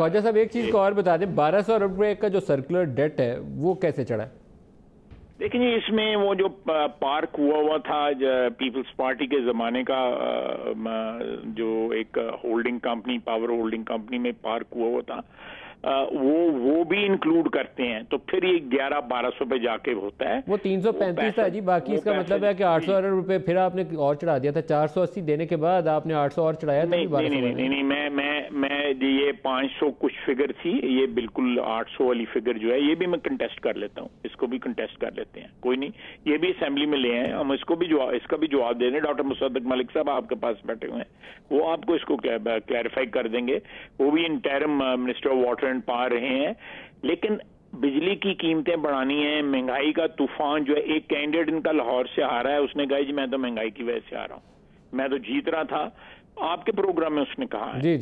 خواجہ صاحب ایک چیز کو اور بتا دیں، 1200 ارب روپے کا جو سرکولر ڈیٹ ہے وہ کیسے چڑھا ہے؟ دیکھیں جی، اس میں وہ جو پارک ہوا تھا پیپلز پارٹی کے زمانے کا، جو ایک holding company, power holding company میں پارک ہوا تھا، وہ بھی انکلوڈ کرتے ہیں، تو پھر یہ 1100-1200 پہ جا کے ہوتا ہے۔ وہ 335 تھا جی، باقی اس کا مطلب ہے کہ 800 ارب روپے پھر آپ نے اور چڑھا دیا تھا، 480 دینے کے بعد آپ نے 800 اور چڑھایا تھا۔ نہیں، میں یہ 500 کچھ فگر تھی، یہ بالکل 800 والی فگر جو ہے یہ بھی میں کنٹیسٹ کر لیتا ہوں، اس کو بھی کنٹیسٹ کر لیتے ہیں، کوئی نہیں، یہ بھی اسمبلی میں لے ہیں ہم، اس کا بھی جواب دے دیں۔ ڈاکٹر مصدق ملک صاحب آپ کے پاس بیٹھے ہوئے ہیں، وہ آپ کو اس کو کلیریفائی کر دیں گے، وہ بھی interim minister of water and power رہے ہیں۔ لیکن بجلی کی قیمتیں بڑھانی ہیں، مہنگائی کا طوفان جو ہے، ایک کینڈیڈیٹ ان کا لاہور سے آ رہا ہے، اس نے کہا جی میں تو مہنگائی کی وجہ سے آ رہا ہوں، میں تو جیت رہا تھا، آپ کے پروگرام میں اس نے کہا ہے،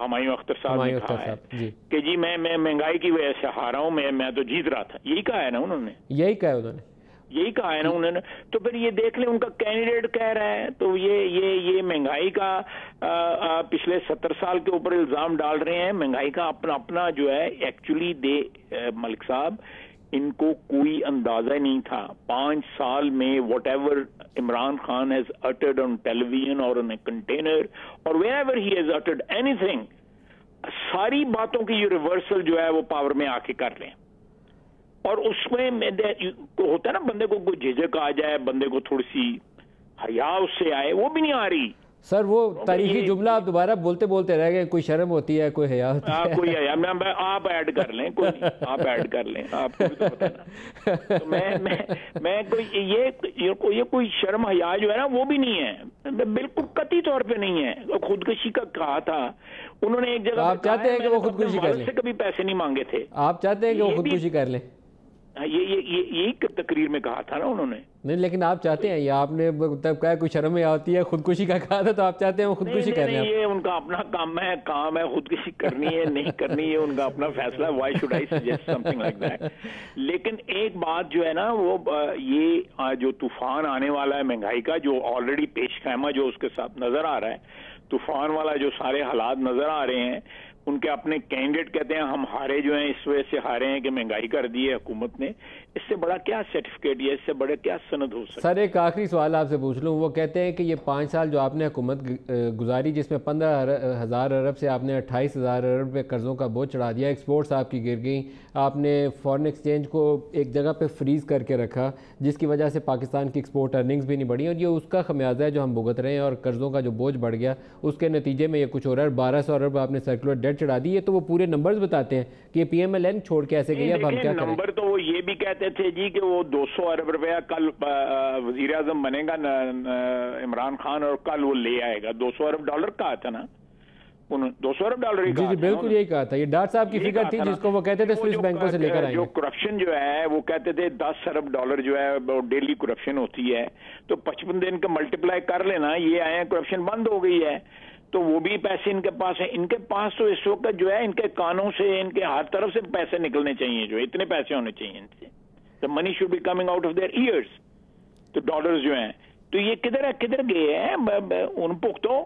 ہمایوں اختر صاحب نے کہا ہے کہ جی میں مہنگائی کی وجہ سے ہارا ہوں، میں تو جیت رہا تھا، یہی کہا ہے نا انہوں نے، یہی کہا ہے نا انہوں نے۔ تو پھر یہ دیکھ لیں ان کا کینڈیڈیٹ کہہ رہا ہے، تو یہ مہنگائی کا پچھلے 70 سال کے اوپر الزام ڈال رہے ہیں، مہنگائی کا اپنا جو ہے ایکچولی ملک صاحب ان کو کوئی اندازہ نہیں تھا۔ 5 سال میں whatever Imran Khan has uttered on television اور آن اے کنٹینر اور wherever he has uttered anything, ساری باتوں کی یہ ریورسل جو ہے وہ پاور میں آ کے کر لیں، اور اس میں ہوتا ہے نا بندے کو کوئی جھجک آ جائے، بندے کو تھوڑی سی حیا اس سے آئے، وہ بھی نہیں آ رہی۔ سر وہ تاریخی جملہ آپ دوبارہ بولتے رہ گئے، کوئی شرم ہوتی ہے، کوئی حیا ہوتی ہے، کوئی حیا، آپ ایڈ کر لیں، آپ ایڈ کر لیں، آپ کو بھی تو پتہ نا۔ تو میں کوئی شرم حیا جو ہے نا وہ بھی نہیں ہے، بالکل قطعی طور پہ نہیں ہے۔ خودکشی کا کہا تھا انہوں نے ایک جگہ، آپ چاہتے ہیں کہ وہ خودکشی کر لیں؟ سے کبھی پیسے نہیں مانگے تھے، آپ چاہتے ہیں کہ وہ خودکشی کر لیں؟ یہی تقریر میں کہا تھا نا انہوں نے۔ نہیں لیکن آپ چاہتے ہیں، یا آپ نے تب کہا کوئی شرم آتی ہے، خودکشی کا کہا تھا، تو آپ چاہتے ہیں وہ خودکشی کر لیں؟ یہ ان کا اپنا کام ہے، خودکشی کرنی ہے نہیں کرنی ہے ان کا اپنا فیصلہ ہے، why should I suggest something like that. لیکن ایک بات جو ہے نا، وہ یہ جو طوفان آنے والا ہے مہنگائی کا، جو آلریڈی پیش خیمہ جو اس کے ساتھ نظر آ رہا ہے، طوفان والا جو سارے حالات نظر آ رہے ہیں، ان کے اپنے کینڈیڈیٹ کہتے ہیں ہم ہارے جو ہیں اس وجہ سے ہارے ہیں کہ مہنگائی کر دی ہے حکومت نے، اس سے بڑا کیا سرٹیفکیٹ یا اس سے بڑا کیا سند ہو سکتا ہے؟ سر ایک آخری سوال آپ سے پوچھ لوں، وہ کہتے ہیں کہ یہ 5 سال جو آپ نے حکومت گزاری، جس میں 15,000 ارب سے آپ نے 28,000 ارب پہ قرضوں کا بوجھ چڑھا دیا، ایکسپورٹس آپ کی گر گئیں، آپ نے فارن ایکسچینج کو ایک جگہ پہ فریز کر کے رکھا، جس کی وجہ سے پاکستان کی ایکسپورٹ ارننگز بھی نہیں بڑھی، اور یہ اس کا خمیازہ ہے جو ہم بھگت رہے ہیں، اور قرضوں کا جو بوجھ بڑھ گیا اس کے نتیجے میں یہ کچھ ہو رہا ہے۔ 1200 ارب آپ نے سرکولر ڈیٹ چڑھا دی ہے، تو وہ پورے نمبرز بتاتے ہیں کہ یہ پی ایم ایل این چھوڑ کے ایسے گئی، اب ہم کیا کریں؟ نمبر تو وہ یہ بھی کہتے تھے جی کہ وہ 200 ارب روپیہ کل وزیر اعظم بنے گا عمران خان، اور کل وہ لے آئے گا۔ 200 ارب ڈالر کہا تھا نا، 200 ارب ڈالر ہی کہا تھا۔ جی بالکل یہی کہا تھا، یہ ڈاٹ صاحب کی فگر تھی جس کو وہ کہتے تھے سوئس بینکوں سے لے کر آئیں گے۔ جو کرپشن جو ہے وہ کہتے تھے 10 ارب ڈالر جو ہے ڈیلی کرپشن ہوتی ہے، تو 55 دن کا ملٹیپلائی کر لینا، یہ آئے کرپشن بند ہو گئی ہے، تو وہ بھی پیسے ان کے پاس ہیں۔ ان کے پاس تو اس وقت جو ہے ان کے کانوں سے، ان کے ہر طرف سے پیسے نکلنے چاہیے، جو اتنے پیسے ہونے چاہیے ان سے، the money should be coming out of their ears، تو ڈالرز جو ہیں، تو یہ کدھر گئے ہیں ان پختوں